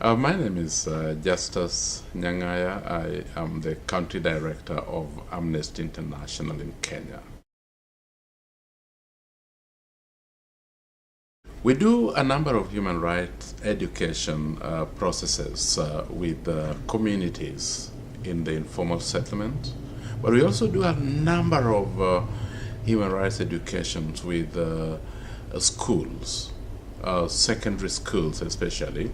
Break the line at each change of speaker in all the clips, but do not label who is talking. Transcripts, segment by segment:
My name is Justus Nyang'aya. I am the country director of Amnesty International in Kenya. We do a number of human rights education processes with communities in the informal settlement, but we also do a number of human rights educations with schools, secondary schools especially.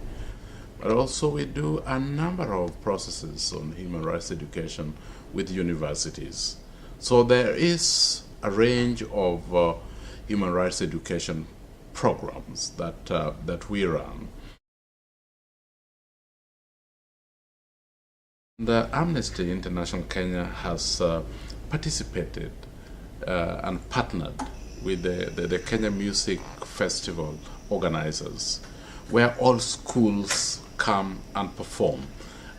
But also we do a number of processes on human rights education with universities. So there is a range of human rights education programs that we run. The Amnesty International Kenya has participated and partnered with the Kenya Music Festival organizers, where all schools come and perform.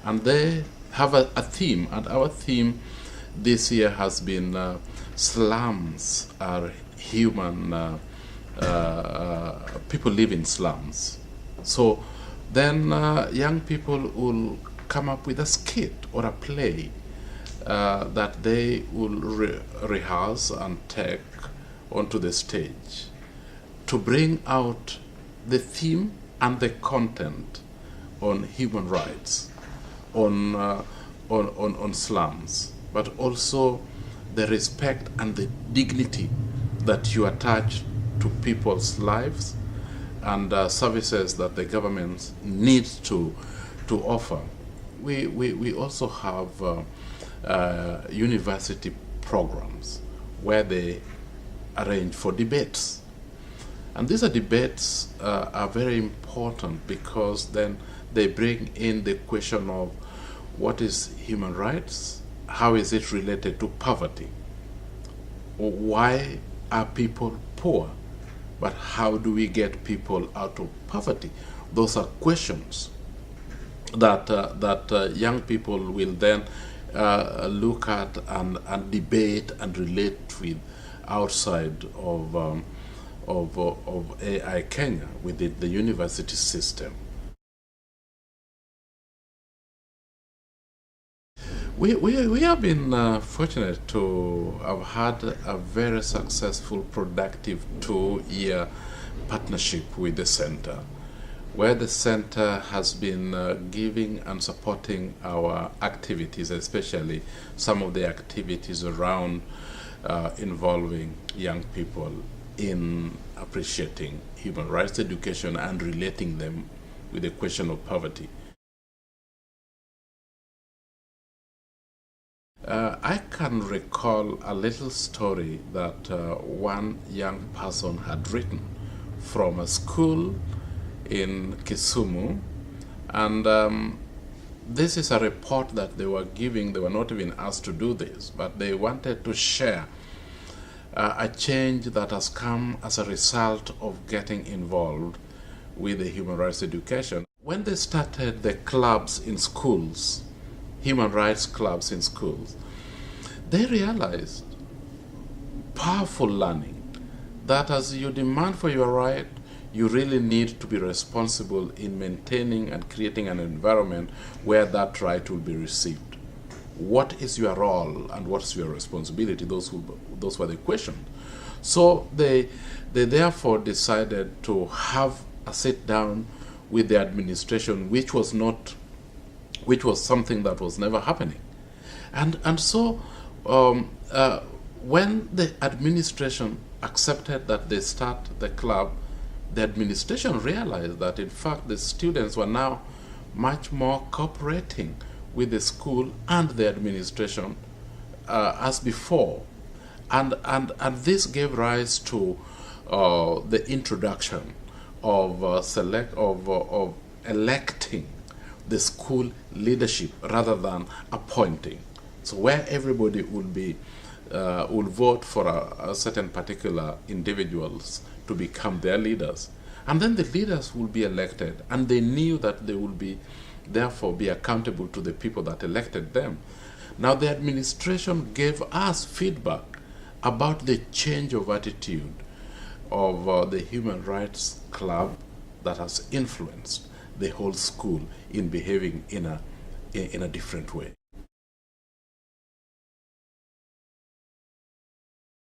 And they have a theme, and our theme this year has been slums are human, people live in slums. So then young people will come up with a skit or a play that they will rehearse and take onto the stage to bring out the theme and the content on human rights, on slums, but also the respect and the dignity that you attach to people's lives and services that the government needs to offer. We also have university programs where they arrange for debates. And these debates are very important because then they bring in the question of what is human rights, how is it related to poverty, why are people poor, but how do we get people out of poverty? Those are questions that young people will then look at and debate and relate with outside of AI Kenya within the university system. We have been fortunate to have had a very successful, productive 2-year partnership with the center, where the center has been giving and supporting our activities, especially some of the activities around involving young people in appreciating human rights education and relating them with the question of poverty. I can recall a little story that one young person had written from a school in Kisumu, and this is a report that they were giving. They were not even asked to do this, but they wanted to share a change that has come as a result of getting involved with the human rights education. When they started the clubs in schools, human rights clubs in schools, they realized powerful learning that as you demand for your right, you really need to be responsible in maintaining and creating an environment where that right will be received. What is your role and what's your responsibility? Those were the questions. So they therefore decided to have a sit down with the administration, which was something that was never happening. And so when the administration accepted that they start the club, the administration realized that in fact the students were now much more cooperating with the school and the administration as before. And this gave rise to the introduction of electing the school leadership rather than appointing. So where everybody will vote for a certain particular individuals to become their leaders. And then the leaders will be elected, and they knew that they will therefore be accountable to the people that elected them. Now the administration gave us feedback about the change of attitude of the Human Rights Club that has influenced the whole school in behaving in a different way.